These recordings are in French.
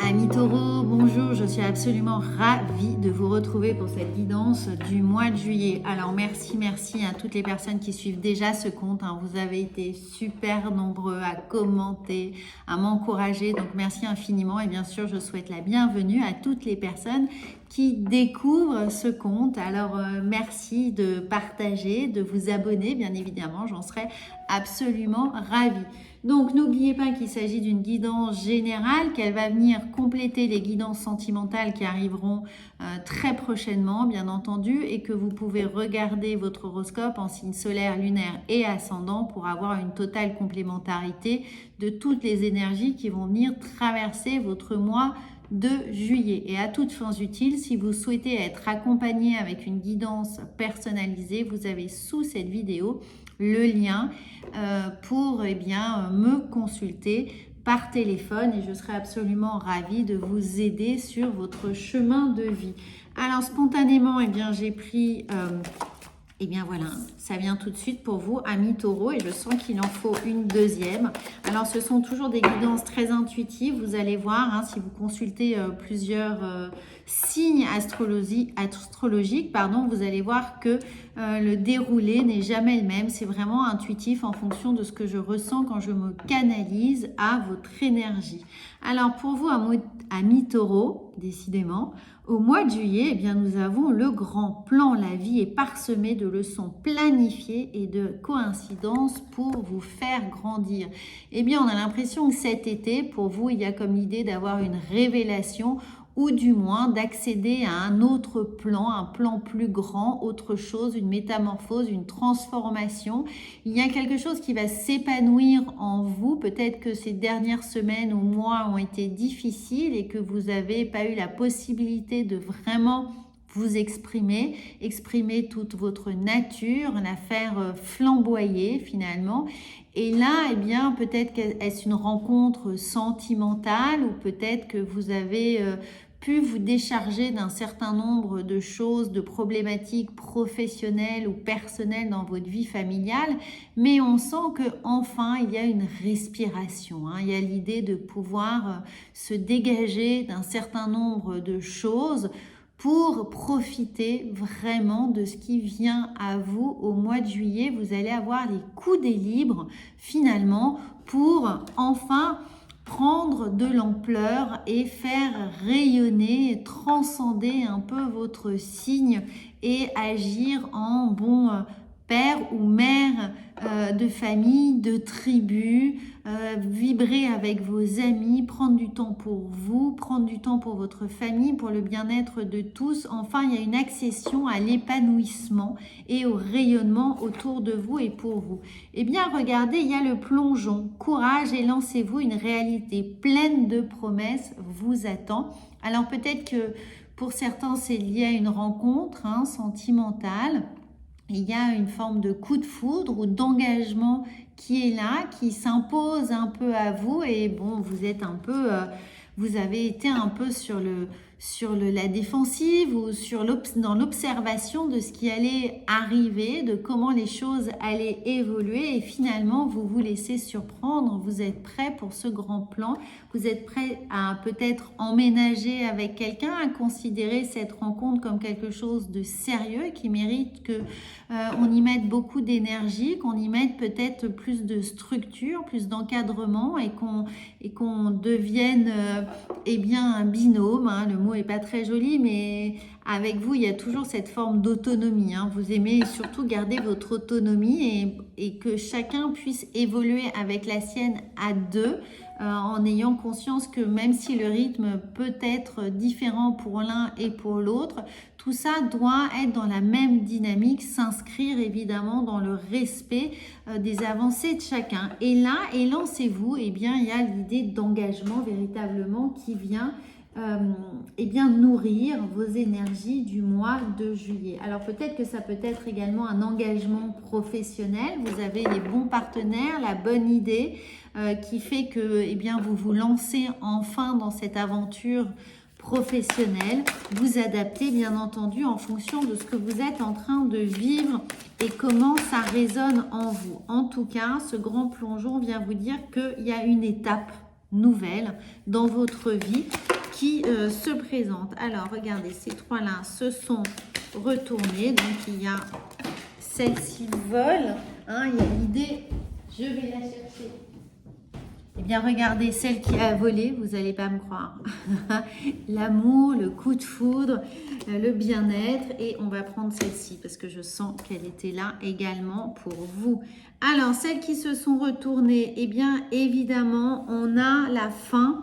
Amis taureaux, bonjour, je suis absolument ravie de vous retrouver pour cette guidance du mois de juillet. Alors merci à toutes les personnes qui suivent déjà ce compte, vous avez été super nombreux à commenter, à m'encourager, donc merci infiniment et bien sûr je souhaite la bienvenue à toutes les personnes qui découvrent ce compte. Alors merci de partager, de vous abonner, bien évidemment, j'en serais absolument ravie. Donc n'oubliez pas qu'il s'agit d'une guidance générale, qu'elle va venir compléter les guidances sentimentales qui arriveront très prochainement, bien entendu, et que vous pouvez regarder votre horoscope en signe solaire, lunaire et ascendant pour avoir une totale complémentarité de toutes les énergies qui vont venir traverser votre mois de juillet. Et à toutes fins utiles, si vous souhaitez être accompagné avec une guidance personnalisée, vous avez sous cette vidéo le lien pour me consulter par téléphone et je serai absolument ravie de vous aider sur votre chemin de vie. Alors spontanément, j'ai pris voilà, ça vient tout de suite pour vous, amis taureaux, et je sens qu'il en faut une deuxième. Alors, ce sont toujours des guidances très intuitives. Vous allez voir, si vous consultez plusieurs signes astrologiques, vous allez voir que le déroulé n'est jamais le même. C'est vraiment intuitif en fonction de ce que je ressens quand je me canalise à votre énergie. Alors, pour vous, amis taureaux, décidément, au mois de juillet, nous avons le grand plan. La vie est parsemée de leçons planifiées et de coïncidences pour vous faire grandir. On a l'impression que cet été, pour vous, il y a comme l'idée d'avoir une révélation ou du moins d'accéder à un autre plan, un plan plus grand, autre chose, une métamorphose, une transformation. Il y a quelque chose qui va s'épanouir en vous. Peut-être que ces dernières semaines ou mois ont été difficiles et que vous n'avez pas eu la possibilité de vraiment vous exprimer toute votre nature, la faire flamboyer finalement. Et là, peut-être qu'est-ce une rencontre sentimentale ou peut-être que vous avez pu vous décharger d'un certain nombre de choses, de problématiques professionnelles ou personnelles dans votre vie familiale, mais on sent que enfin il y a une respiration, il y a l'idée de pouvoir se dégager d'un certain nombre de choses pour profiter vraiment de ce qui vient à vous au mois de juillet. Vous allez avoir les coudées libres finalement pour enfin prendre de l'ampleur et faire rayonner, transcender un peu votre signe et agir en bon père ou mère de famille, de tribu, vibrer avec vos amis, prendre du temps pour vous, prendre du temps pour votre famille, pour le bien-être de tous. Enfin, il y a une accession à l'épanouissement et au rayonnement autour de vous et pour vous. Regardez, il y a le plongeon. Courage et lancez-vous, une réalité pleine de promesses vous attend. Alors peut-être que pour certains, c'est lié à une rencontre sentimentale. Il y a une forme de coup de foudre ou d'engagement qui est là, qui s'impose un peu à vous et vous êtes un peu, vous avez été un peu sur la défensive ou dans l'observation de ce qui allait arriver, de comment les choses allaient évoluer et finalement vous vous laissez surprendre, vous êtes prêt pour ce grand plan, vous êtes prêt à peut-être emménager avec quelqu'un, à considérer cette rencontre comme quelque chose de sérieux et qui mérite que on y mette beaucoup d'énergie, qu'on y mette peut-être plus de structure, plus d'encadrement et qu'on devienne un binôme. Le mot est pas très joli, mais avec vous, il y a toujours cette forme d'autonomie. Vous aimez surtout garder votre autonomie et que chacun puisse évoluer avec la sienne à deux, en ayant conscience que même si le rythme peut être différent pour l'un et pour l'autre, tout ça doit être dans la même dynamique, s'inscrire évidemment dans le respect des avancées de chacun. Et là, lancez-vous, il y a l'idée d'engagement véritablement qui vient nourrir vos énergies du mois de juillet. Alors peut-être que ça peut être également un engagement professionnel, vous avez les bons partenaires, la bonne idée qui fait que vous vous lancez enfin dans cette aventure professionnelle, vous adaptez bien entendu en fonction de ce que vous êtes en train de vivre et comment ça résonne en vous. En tout cas, ce grand plongeon vient vous dire qu'il y a une étape nouvelle dans votre vie qui se présente. Alors, regardez, ces trois-là se sont retournés. Donc, il y a celle-ci vole. Hein, il y a l'idée, je vais la chercher. Eh bien, regardez, celle qui a volé, vous n'allez pas me croire. L'amour, le coup de foudre, le bien-être. Et on va prendre celle-ci parce que je sens qu'elle était là également pour vous. Alors, celles qui se sont retournées, eh bien, évidemment, on a la fin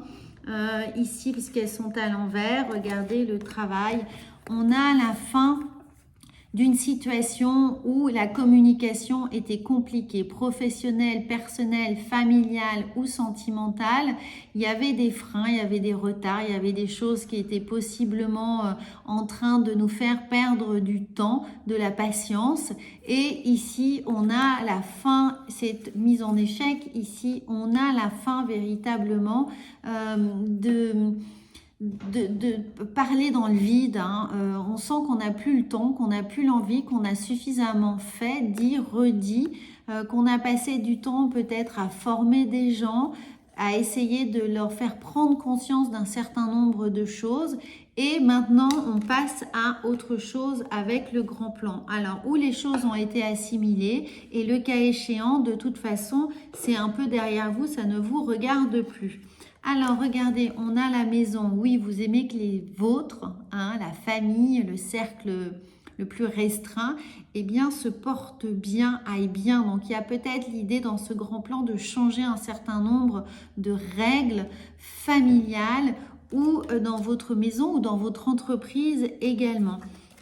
ici puisqu'elles sont à l'envers. Regardez le travail. On a la fin d'une situation où la communication était compliquée, professionnelle, personnelle, familiale ou sentimentale. Il y avait des freins, il y avait des retards, il y avait des choses qui étaient possiblement en train de nous faire perdre du temps, de la patience. Et ici, on a la fin, cette mise en échec, ici, on a la fin véritablement de parler dans le vide. Hein. On sent qu'on n'a plus le temps, qu'on n'a plus l'envie, qu'on a suffisamment fait, dit, redit, qu'on a passé du temps peut-être à former des gens, à essayer de leur faire prendre conscience d'un certain nombre de choses. Et maintenant, on passe à autre chose avec le grand plan. Alors, où les choses ont été assimilées et le cas échéant, de toute façon, c'est un peu derrière vous, ça ne vous regarde plus. Alors, regardez, on a la maison. Oui, vous aimez que les vôtres, hein, la famille, le cercle le plus restreint, eh bien, se porte bien, aille bien. Donc, il y a peut-être l'idée dans ce grand plan de changer un certain nombre de règles familiales ou dans votre maison ou dans votre entreprise également.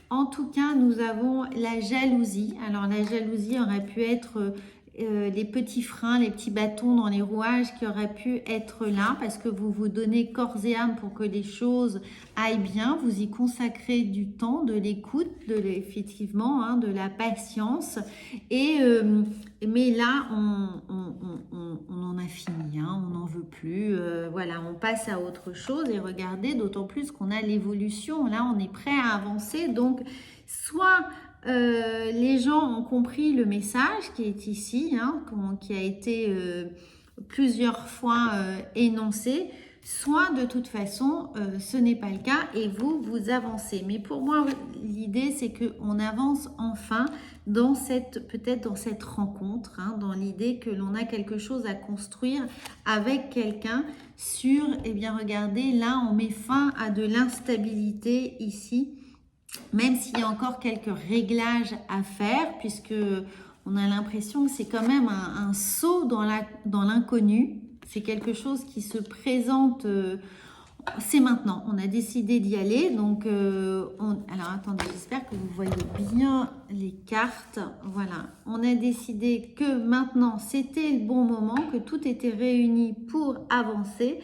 En tout cas, nous avons la jalousie. Alors, la jalousie aurait pu être les petits freins, les petits bâtons dans les rouages qui auraient pu être là parce que vous vous donnez corps et âme pour que les choses aillent bien. Vous y consacrez du temps, de l'écoute, effectivement, hein, de la patience. Et, mais là, on en a fini, hein, on n'en veut plus. Voilà, on passe à autre chose et regardez, d'autant plus qu'on a l'évolution. Là, on est prêt à avancer. Donc, soit les gens ont compris le message qui est ici, hein, qui a été plusieurs fois énoncé, soit de toute façon ce n'est pas le cas et vous avancez. Mais pour moi, l'idée c'est qu'on avance enfin dans peut-être dans cette rencontre, hein, dans l'idée que l'on a quelque chose à construire avec quelqu'un sur, eh bien regardez, là on met fin à de l'instabilité ici. Même s'il y a encore quelques réglages à faire, puisque on a l'impression que c'est quand même un saut dans l'inconnu. C'est quelque chose qui se présente, c'est maintenant. On a décidé d'y aller. Donc, alors attendez, j'espère que vous voyez bien les cartes. Voilà, on a décidé que maintenant, c'était le bon moment, que tout était réuni pour avancer.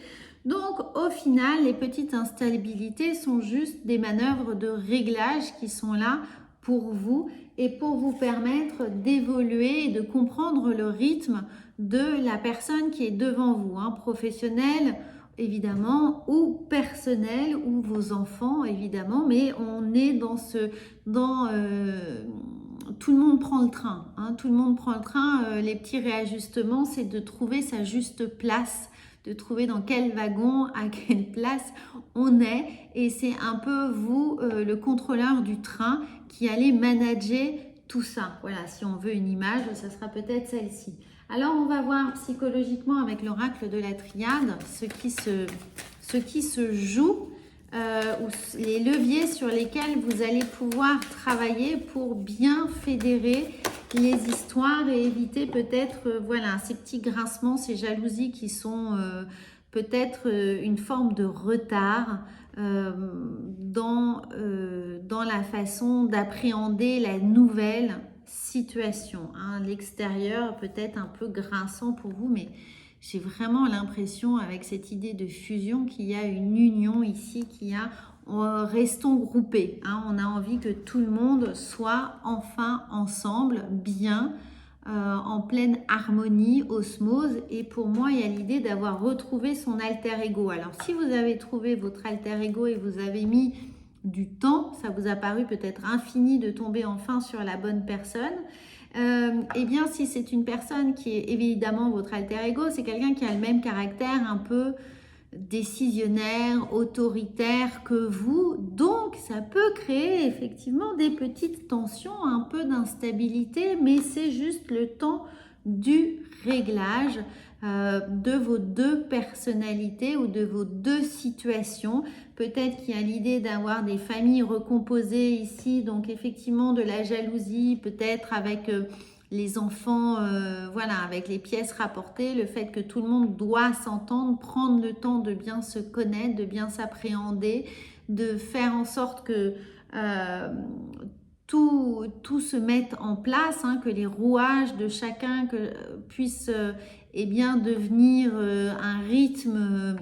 Donc, au final, les petites instabilités sont juste des manœuvres de réglage qui sont là pour vous et pour vous permettre d'évoluer et de comprendre le rythme de la personne qui est devant vous, hein, professionnelle évidemment ou personnel ou vos enfants évidemment, mais on est tout le monde prend le train, hein, tout le monde prend le train. Les petits réajustements, c'est de trouver sa juste place, de trouver dans quel wagon, à quelle place on est. Et c'est un peu vous, le contrôleur du train, qui allez manager tout ça. Voilà, si on veut une image, ça sera peut-être celle-ci. Alors, on va voir psychologiquement avec l'oracle de la triade ce qui se joue, ou les leviers sur lesquels vous allez pouvoir travailler pour bien fédérer les histoires et éviter peut-être voilà, ces petits grincements, ces jalousies qui sont peut-être une forme de retard dans la façon d'appréhender la nouvelle situation. Hein. L'extérieur peut-être un peu grinçant pour vous, mais j'ai vraiment l'impression avec cette idée de fusion qu'il y a une union ici, restons groupés. Hein. On a envie que tout le monde soit enfin ensemble, bien, en pleine harmonie, osmose. Et pour moi, il y a l'idée d'avoir retrouvé son alter ego. Alors, si vous avez trouvé votre alter ego et vous avez mis du temps, ça vous a paru peut-être infini de tomber enfin sur la bonne personne, Eh bien, si c'est une personne qui est évidemment votre alter ego, c'est quelqu'un qui a le même caractère un peu décisionnaire, autoritaire que vous. Donc, ça peut créer effectivement des petites tensions, un peu d'instabilité, mais c'est juste le temps du réglage de vos deux personnalités ou de vos deux situations. Peut-être qu'il y a l'idée d'avoir des familles recomposées ici, donc effectivement de la jalousie, peut-être avec les enfants, voilà, avec les pièces rapportées, le fait que tout le monde doit s'entendre, prendre le temps de bien se connaître, de bien s'appréhender, de faire en sorte que tout se mette en place, hein, que les rouages de chacun puissent eh bien, devenir un rythme,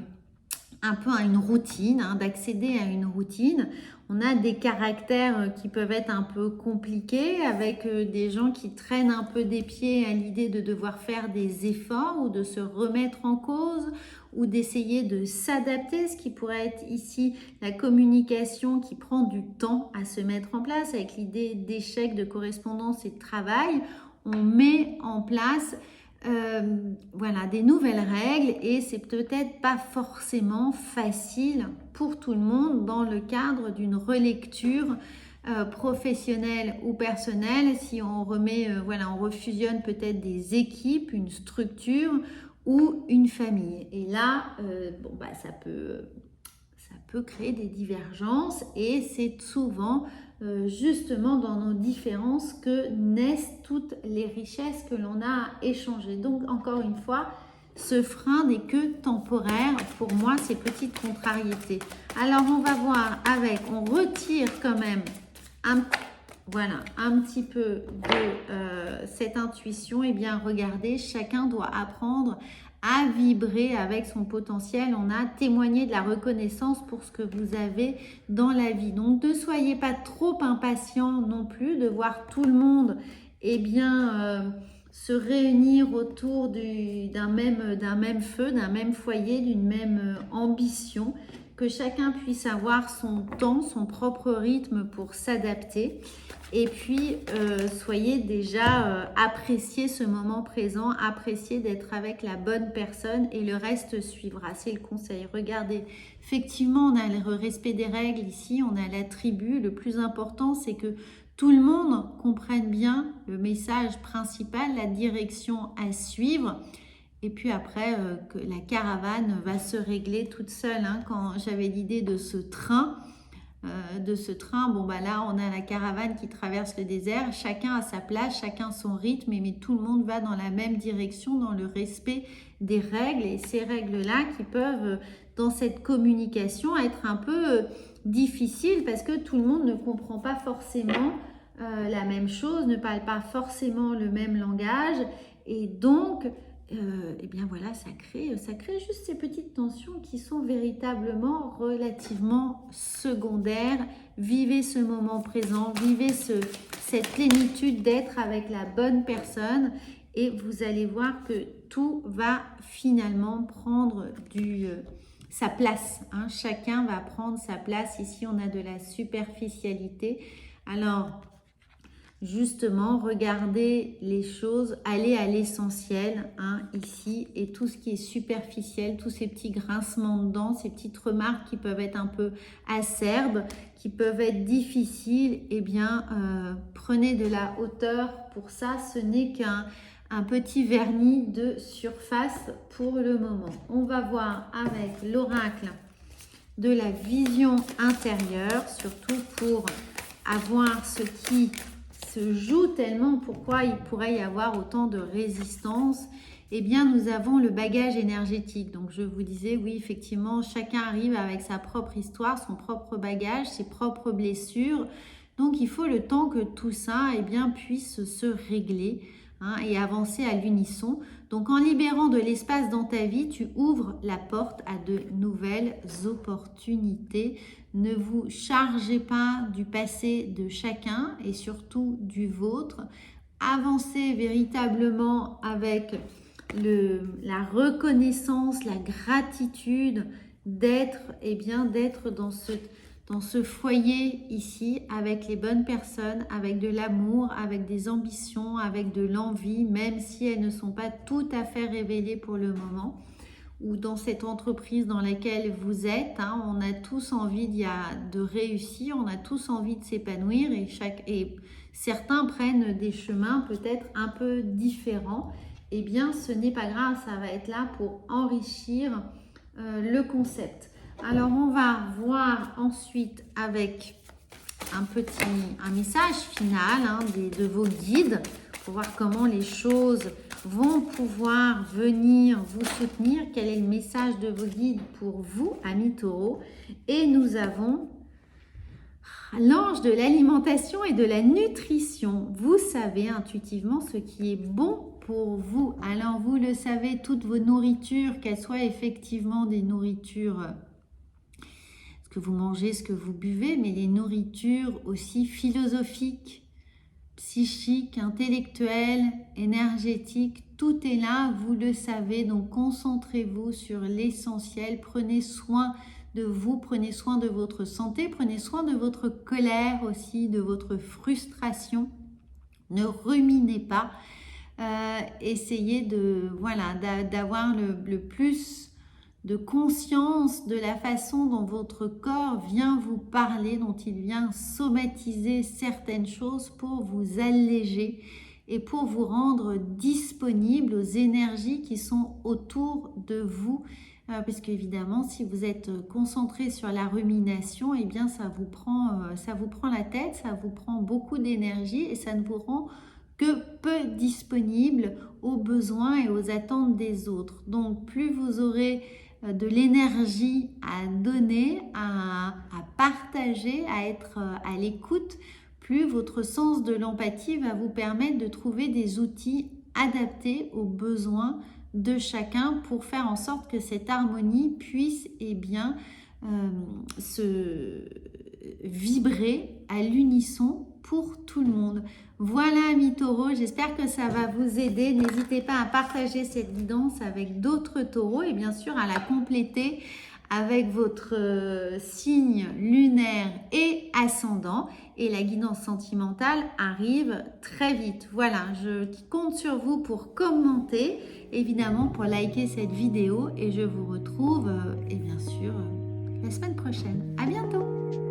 un peu à une routine, hein, d'accéder à une routine. On a des caractères qui peuvent être un peu compliqués, avec des gens qui traînent un peu des pieds à l'idée de devoir faire des efforts ou de se remettre en cause ou d'essayer de s'adapter, ce qui pourrait être ici la communication qui prend du temps à se mettre en place, avec l'idée d'échec, de correspondance et de travail. On met en place voilà, des nouvelles règles et c'est peut-être pas forcément facile pour tout le monde dans le cadre d'une relecture professionnelle ou personnelle. Si on remet, voilà, on refusionne peut-être des équipes, une structure ou une famille. Et là, bon, bah, ça peut créer des divergences et c'est souvent justement dans nos différences que naissent toutes les richesses que l'on a à échanger. Donc encore une fois, ce frein n'est que temporaire pour moi, ces petites contrariétés. Alors on va voir avec, on retire quand même voilà, un petit peu de cette intuition. Et bien regardez, chacun doit apprendre à vibrer avec son potentiel. On a témoigné de la reconnaissance pour ce que vous avez dans la vie. Donc ne soyez pas trop impatient non plus de voir tout le monde se réunir autour d'un même feu, d'un même foyer, d'une même ambition, que chacun puisse avoir son temps, son propre rythme pour s'adapter. Et puis, soyez déjà appréciez ce moment présent, appréciez d'être avec la bonne personne et le reste suivra. C'est le conseil. Regardez, effectivement, on a le respect des règles ici, on a la tribu. Le plus important, c'est que tout le monde comprenne bien le message principal, la direction à suivre. Et puis après, que la caravane va se régler toute seule. Hein. Quand j'avais l'idée de ce train, bon bah là on a la caravane qui traverse le désert, chacun à sa place, chacun son rythme, mais tout le monde va dans la même direction, dans le respect des règles, et ces règles-là qui peuvent, dans cette communication, être un peu difficiles parce que tout le monde ne comprend pas forcément la même chose, ne parle pas forcément le même langage, et donc et bien voilà, ça crée juste ces petites tensions qui sont véritablement relativement secondaires. Vivez ce moment présent, vivez cette plénitude d'être avec la bonne personne et vous allez voir que tout va finalement prendre sa place. Hein. Chacun va prendre sa place. Ici, on a de la superficialité. Alors, justement, regardez les choses, allez à l'essentiel, hein, ici, et tout ce qui est superficiel, tous ces petits grincements de dents, ces petites remarques qui peuvent être un peu acerbes, qui peuvent être difficiles, eh bien, prenez de la hauteur pour ça, ce n'est qu'un petit vernis de surface pour le moment. On va voir avec l'oracle de la vision intérieure, surtout pour avoir ce qui se joue tellement, pourquoi il pourrait y avoir autant de résistance. Eh bien, nous avons le bagage énergétique. Donc, je vous disais, oui, effectivement, chacun arrive avec sa propre histoire, son propre bagage, ses propres blessures. Donc, il faut le temps que tout ça, eh bien, puisse se régler, hein, et avancer à l'unisson. Donc, en libérant de l'espace dans ta vie, tu ouvres la porte à de nouvelles opportunités. Ne vous chargez pas du passé de chacun et surtout du vôtre. Avancez véritablement avec la reconnaissance, la gratitude d'être, eh bien, d'être dans dans ce foyer ici, avec les bonnes personnes, avec de l'amour, avec des ambitions, avec de l'envie, même si elles ne sont pas tout à fait révélées pour le moment, ou dans cette entreprise dans laquelle vous êtes, hein, on a tous envie de réussir, on a tous envie de s'épanouir et certains prennent des chemins peut-être un peu différents. Eh bien, ce n'est pas grave, ça va être là pour enrichir le concept. Alors, on va voir ensuite avec un message final hein, de vos guides pour voir comment les choses vont pouvoir venir vous soutenir. Quel est le message de vos guides pour vous, amis taureaux? Et nous avons l'ange de l'alimentation et de la nutrition. Vous savez intuitivement ce qui est bon pour vous. Alors, vous le savez, toutes vos nourritures, qu'elles soient effectivement des nourritures ce que vous mangez, ce que vous buvez, mais les nourritures aussi philosophiques, psychiques, intellectuelles, énergétiques, tout est là, vous le savez, donc concentrez-vous sur l'essentiel, prenez soin de vous, prenez soin de votre santé, prenez soin de votre colère aussi, de votre frustration, ne ruminez pas, essayez d'avoir le plus de conscience de la façon dont votre corps vient vous parler, dont il vient somatiser certaines choses pour vous alléger et pour vous rendre disponible aux énergies qui sont autour de vous. Parce qu'évidemment, si vous êtes concentré sur la rumination, eh bien ça vous prend la tête, ça vous prend beaucoup d'énergie et ça ne vous rend que peu disponible aux besoins et aux attentes des autres. Donc, plus vous aurez de l'énergie à donner, à partager, à être à l'écoute, plus votre sens de l'empathie va vous permettre de trouver des outils adaptés aux besoins de chacun pour faire en sorte que cette harmonie puisse se vibrer à l'unisson pour tout le monde. Voilà, amis taureaux, j'espère que ça va vous aider. N'hésitez pas à partager cette guidance avec d'autres taureaux et bien sûr à la compléter avec votre signe lunaire et ascendant. Et la guidance sentimentale arrive très vite. Voilà, je compte sur vous pour commenter, évidemment pour liker cette vidéo et je vous retrouve et bien sûr la semaine prochaine. À bientôt!